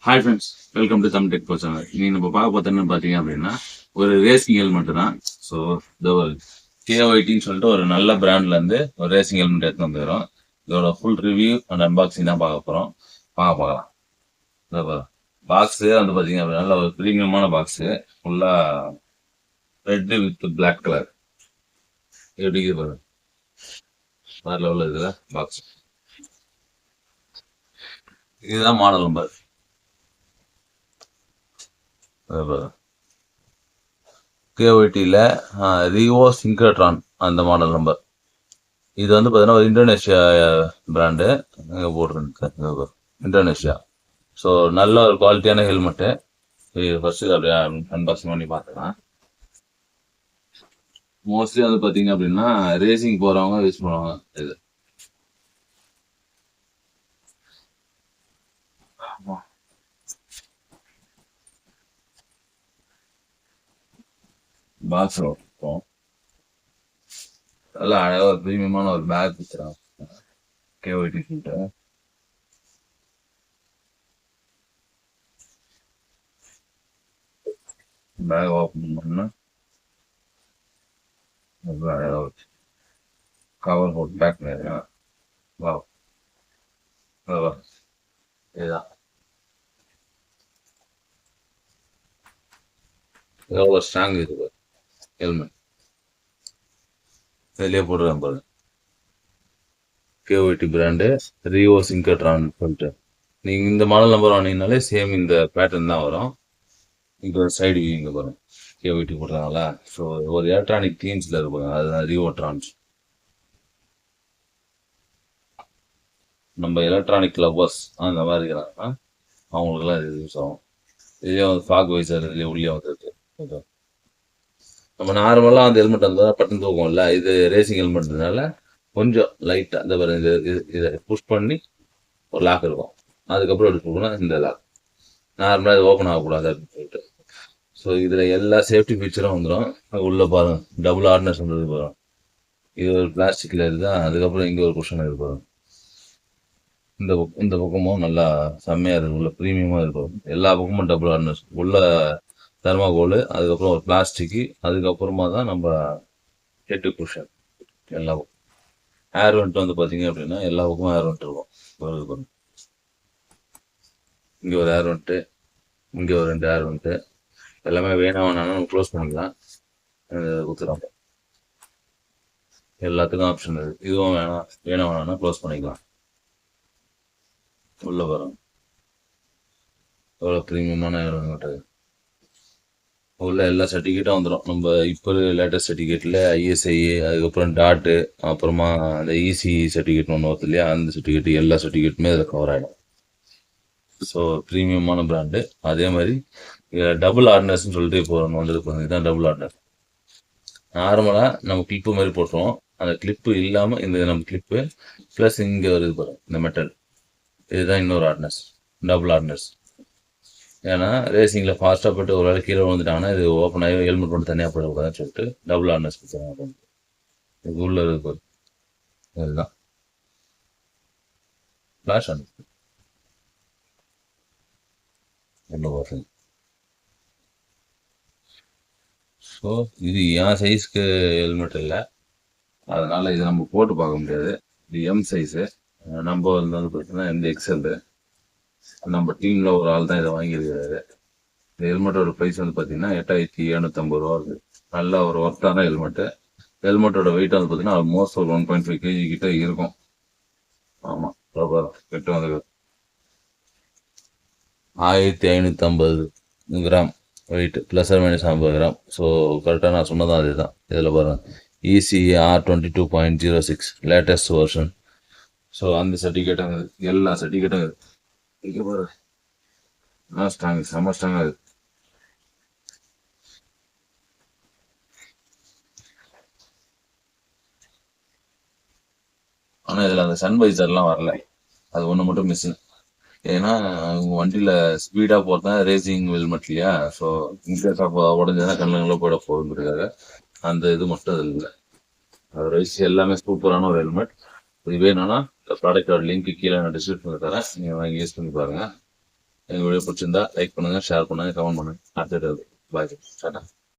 Hi friends, welcome to Tamil tech போ channel. இன்னைக்கு நம்ம பார்க்க பார்த்தோன்னு பார்த்தீங்க அப்படின்னா ஒரு ரேசிங் ஹெல்மெட் தான். ஸோ இந்த ஒரு கேஒய்டின்னு சொல்லிட்டு ஒரு நல்ல பிராண்ட்லேருந்து ஒரு ரேசிங் ஹெல்மெட் எடுத்து வந்துக்கிறோம். இதோட ஃபுல் ரிவ்யூ அண்ட் அன்பாக்சிங் தான் பார்க்க போகிறோம். பார்க்கலாம். இந்த பாக்ஸு வந்து பார்த்தீங்க அப்படின்னா நல்ல ஒரு ப்ரீமியமான பாக்ஸு, ஃபுல்லாக ரெட்டு வித் பிளாக் கலர். எப்படி இது பாருங்க, வேறு லெவலில் இருக்குல்ல பாக்ஸ். இதுதான் மாடல் நம்பர். கேஒய்டியில் ரிவோ சிங்கட்ரான் அந்த மாடல் நம்பர். இது வந்து பார்த்தீங்கன்னா ஒரு இந்தோனேஷியா பிராண்டு இங்கே போட்டிருக்கு, இந்தோனேஷியா. ஸோ நல்ல ஒரு குவாலிட்டியான ஹெல்மெட்டு. இது ஃபர்ஸ்ட் அப்படியே அன்பாக்சிங் பண்ணி பார்த்துக்கலாம். மோஸ்ட்லி வந்து பார்த்தீங்க அப்படின்னா ரேசிங் போகிறவங்க யூஸ் பண்ணுவாங்க இது. பாக்ஸ் இருக்கும், நல்லா அழகாக ஒரு ப்ரீமியமான ஒரு பேக் வச்சுருக்காங்க கேஒய்டி கிட்ட. பேக் ஓப்பன் பண்ணா நல்லா அழகாக வச்சு கவர் போட்டு பேக் பண்ணிருக்கேன். வா இதுதான் எவ்வளோ ஸ்ட்ராங் இது ஹெல்மெட். வெளியே போட்டுருக்கேன் பாருங்க, கேஒய்டி பிராண்டு ரியோ சிங்கட்ரான் சொல்லிட்டு. நீங்கள் இந்த மாடல் நம்பர் வாங்கினீங்கனாலே சேம் இந்த பேட்டர்ன் தான் வரும். இங்கே ஒரு சைடு வியூ இங்கே பாருங்க, கேஒய்டி போடுறாங்களா. ஸோ ஒரு எலக்ட்ரானிக் தீம்ஸில் இருப்பாங்க, அதுதான் ரியோ ட்ரான்ஸ். நம்ம எலக்ட்ரானிக் லவ்வர்ஸ் அந்த மாதிரி இருக்கிறாங்கன்னா அவங்களுக்குலாம் இது யூஸ் ஆகும். இதே வந்து ஃபாக் வைசர் இதுலேயே உள்ளே வந்துருக்கு. நம்ம நார்மலாக அந்த ஹெல்மெட் வந்து பட்டன் தூக்கும்ல, இது ரேசிங் ஹெல்மெட்னால கொஞ்சம் லைட்டாக இந்த பாருங்க, இதை புஷ் பண்ணி ஒரு லாக் இருக்கும். அதுக்கப்புறம் எடுத்து போகணும் இந்த லாக். நார்மலாக இது ஓப்பன் ஆகக்கூடாது அப்படின்னு சொல்லிட்டு. ஸோ இதில் எல்லா சேஃப்டி ஃபீச்சரும் வந்துடும். உள்ளே பாருங்க, டபுள் ஆர்னஸ் வந்துருக்கு பாருங்க. இது ஒரு பிளாஸ்டிக்கில் இருக்குதான். அதுக்கப்புறம் இங்கே ஒரு குஷன் இருக்கு பாருங்க. இந்த பக்கமும் நல்லா செம்மையாக இருக்குது, உள்ள ப்ரீமியமாக இருக்கும். எல்லா பக்கமும் டபுள் ஆர்னஸ், உள்ள தெர்மாகோலு, அதுக்கப்புறம் ஒரு பிளாஸ்டிக்கு, அதுக்கப்புறமா தான் நம்ம ஹெட்டு குஷன். எல்லா பக்கம் ஏர் வெண்ட் வந்து பார்த்தீங்க அப்படின்னா எல்லா பக்கமும் ஏர் வெண்ட் இருக்கும். இங்கே ஒரு ஏர் வெண்ட்டு, இங்கே ஒரு 2 ஏர் வெண்ட்டு. எல்லாமே வேணாம் நம்ம க்ளோஸ் பண்ணிக்கலாம். கொடுத்துருவாங்க. எல்லாத்துக்கும் ஆப்ஷன் இருக்குது. இதுவும் வேணாம்னா க்ளோஸ் பண்ணிக்கலாம். உள்ள வரும் எவ்வளோ ப்ரீமியமான ஹெல்மெட். உள்ள எல்லா சர்டிஃபிகேட்டும் வந்துடும். நம்ம இப்போ லேட்டஸ்ட் சர்டிஃபிகேட்டில் ஐஎஸ்ஐ, அதுக்கப்புறம் டாட்டு, அப்புறமா அந்த இசி சர்டிஃபிகேட் ஒன்று வருது இல்லையா, அந்த சர்டிஃபிகேட் எல்லா சர்டிஃபிகேட்டுமே அதில் கவர் ஆகிடும். ஸோ ப்ரீமியமான பிராண்டு. அதே மாதிரி டபுள் ஆர்னர்ஸ்ன்னு சொல்லிட்டு இப்போ ஒன்று வந்துருப்பாங்க. இதுதான் டபுள் ஆர்னர். நார்மலாக நம்ம கிளிப்பு மாதிரி போட்டுருவோம், அந்த கிளிப்பு இல்லாமல் இந்த நம்ம கிளிப்பு ப்ளஸ் இங்கே வருது பாருங்க இந்த மெட்டல். இதுதான் இன்னொரு ஆர்னர்ஸ், டபுள் ஆர்னர்ஸ். ஏன்னா ரேசிங்கில் ஃபாஸ்ட்டாக போய்ட்டு ஒரு வேளை கீழே விழுந்துட்டாங்கன்னா இது ஓப்பன் ஆகி ஹெல்மெட் மட்டும் தனியாக போடக்கூடாதுன்னு சொல்லிட்டு டபுள் ஆர்னர்ஸ் கொடுத்தாங்க. இது உள்ள இருக்கு, இதுதான் ஃப்ளாஷ் ஆன் உள்ள வருது. ஸோ இது என் சைஸ்க்கு ஹெல்மெட் இல்லை, அதனால் இதை நம்ம போட்டு பார்க்க முடியாது. இது எம் சைஸு. நம்ம வந்து பார்த்தீங்கன்னா இந்த எக்ஸல். நம்ம டீமில் ஒரு ஆள் தான் இதை வாங்கியிருக்காரு. இந்த ஹெல்மெட்டோட ப்ரைஸ் வந்து பார்த்தீங்கன்னா 8750 ரூபா இருக்குது. நல்ல ஒரு ஒர்த்தான ஹெல்மெட்டு. ஹெல்மெட்டோட வெயிட் வந்து பார்த்தீங்கன்னா ஆல்மோஸ்ட் ஒரு 1.5 kg கிட்ட இருக்கும். ஆமாம், கெட்டு வந்து 1550 gram weight, plus or minus 50 gram. So கரெக்டாக நான் சொன்னதான் அதே தான். இதில் பாருங்கள், ECR 22.06 லேட்டஸ்ட் வெர்ஷன். ஸோ அந்த சர்டிஃபிகேட்டும் எல்லா சர்டிஃபிகேட்டும் இங்கே பாரு, ஸ்ட்ராங், செம்ம ஸ்ட்ராங்காக இருக்குது. ஆனால் இதில் அந்த சன்வைசர்லாம் வரல, அது ஒன்று மட்டும் மிஸ்ஸிங். ஏன்னா அவங்க வண்டியில் ஸ்பீடாக போகிறது தான் ரேசிங் ஹெல்மெட் இல்லையா. ஸோ இன்கேஸ் அப்போ உடஞ்சதுன்னா கண்ணுங்களை போயிட போகுதுக்காக அந்த இது மட்டும் அதில் இல்லை. அதர்வைஸ் எல்லாமே சூப்பரான ஒரு ஹெல்மெட். இது வேணும்னா இந்த ப்ராடக்டோட லிங்க் கீழே நான் டிஸ்கிரிப்ஷனில் தரேன், நீங்கள் வாங்கி யூஸ் பண்ணி பாருங்கள். எங்கள் வீடியோ பிடிச்சிருந்தா லைக் பண்ணுங்கள், ஷேர் பண்ணுங்கள், கமெண்ட் பண்ணுங்கள். அடுத்தது பாய், டாடா.